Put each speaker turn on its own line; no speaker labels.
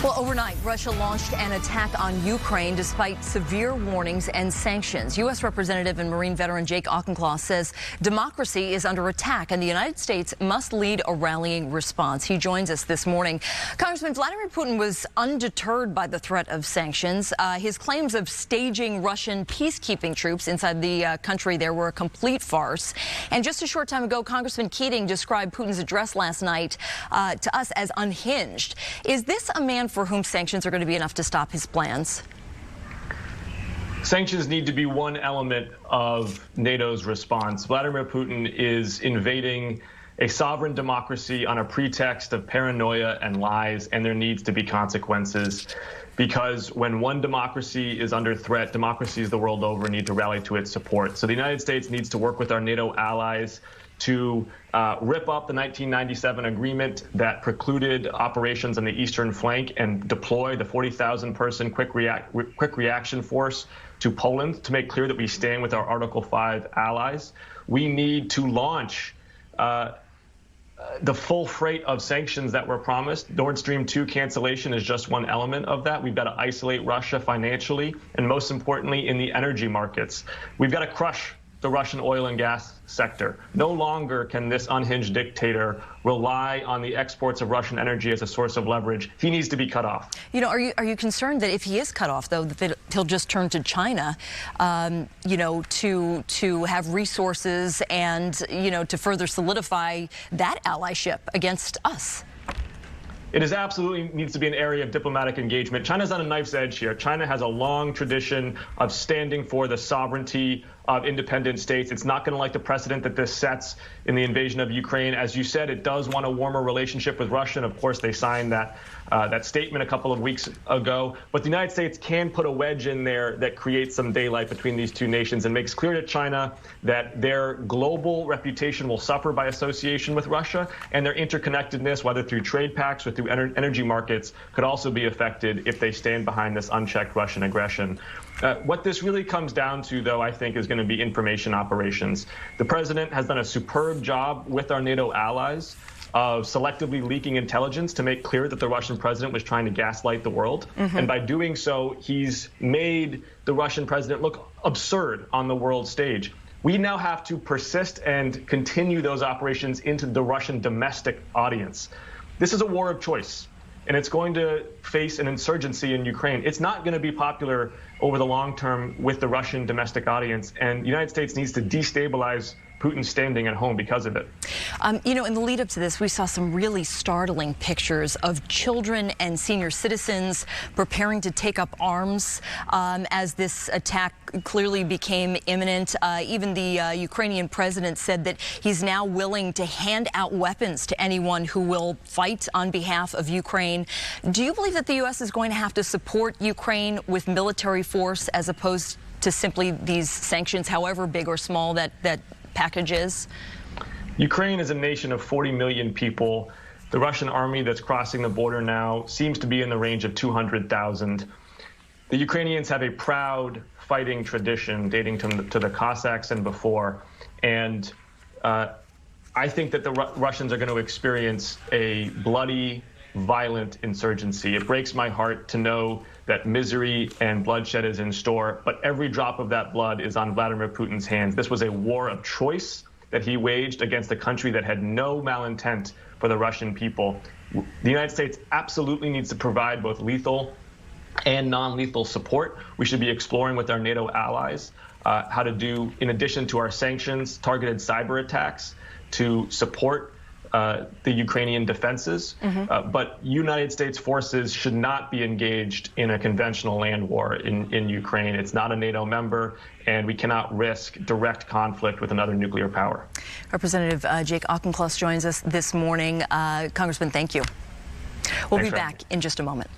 Well, overnight, Russia launched an attack on Ukraine despite severe warnings and sanctions. U.S. Representative and Marine veteran Jake Auchincloss says democracy is under attack and the United States must lead a rallying response. He joins us this morning. Congressman, Vladimir Putin was undeterred by the threat of sanctions. His claims of staging Russian peacekeeping troops inside the country there were a complete farce. And just a short time ago, Congressman Keating described Putin's address last night to us as unhinged. Is this a man for whom sanctions are going to be enough to stop his plans?
Sanctions need to be one element of NATO's response. Vladimir Putin is invading a sovereign democracy on a pretext of paranoia and lies, and there needs to be consequences. Because when one democracy is under threat, democracies the world over need to rally to its support. So the United States needs to work with our NATO allies to rip up the 1997 agreement that precluded operations on the eastern flank and deploy the 40,000-person quick reaction force to Poland to make clear that we stand with our Article 5 allies. We need to launch the full freight of sanctions that were promised. Nord Stream 2 cancellation is just one element of that. We've got to isolate Russia financially, and most importantly, in the energy markets. We've got to crush the Russian oil and gas sector. No longer can this unhinged dictator rely on the exports of Russian energy as a source of leverage. He needs to be cut off.
You know, are you concerned that if he is cut off, though, that he'll just turn to China, you know, to have resources and, you know, to further solidify that allyship against us?
It is absolutely needs to be an area of diplomatic engagement. China's on a knife's edge here. China has a long tradition of standing for the sovereignty of independent states. It's not going to like the precedent that this sets in the invasion of Ukraine. As you said, it does want a warmer relationship with Russia. And of course, they signed that statement a couple of weeks ago. But the United States can put a wedge in there that creates some daylight between these two nations and makes clear to China that their global reputation will suffer by association with Russia, and their interconnectedness, whether through trade pacts or through energy markets, could also be affected if they stand behind this unchecked Russian aggression. What this really comes down to, though, I think, is going to be information operations. The president has done a superb job with our NATO allies of selectively leaking intelligence to make clear that the Russian president was trying to gaslight the world. And by doing so, he's made the Russian president look absurd on the world stage. We now have to persist and continue those operations into the Russian domestic audience. This is a war of choice, and it's going to face an insurgency in Ukraine. It's not going to be popular over the long term with the Russian domestic audience, and the United States needs to destabilize Putin's standing at home because of it.
You know, in the lead up to this, we saw some really startling pictures of children and senior citizens preparing to take up arms as this attack clearly became imminent. Even the Ukrainian president said that he's now willing to hand out weapons to anyone who will fight on behalf of Ukraine. Do you believe that the U.S. is going to have to support Ukraine with military force as opposed to simply these sanctions, however big or small that package is?
Ukraine is a nation of 40 million people. The Russian army that's crossing the border now seems to be in the range of 200,000. The Ukrainians have a proud fighting tradition dating to the Cossacks and before. And I think that the Russians are going to experience a bloody, violent insurgency. It breaks my heart to know that misery and bloodshed is in store, but every drop of that blood is on Vladimir Putin's hands. This was a war of choice that he waged against a country that had no malintent for the Russian people. The United States absolutely needs to provide both lethal and non-lethal support. We should be exploring with our NATO allies how to do, in addition to our sanctions, targeted cyber attacks to support the Ukrainian defenses, but United States forces should not be engaged in a conventional land war in Ukraine. It's not a NATO member, and we cannot risk direct conflict with another nuclear power.
Representative Jake Auchincloss joins us this morning. Congressman, thank you. We'll be back in just a moment.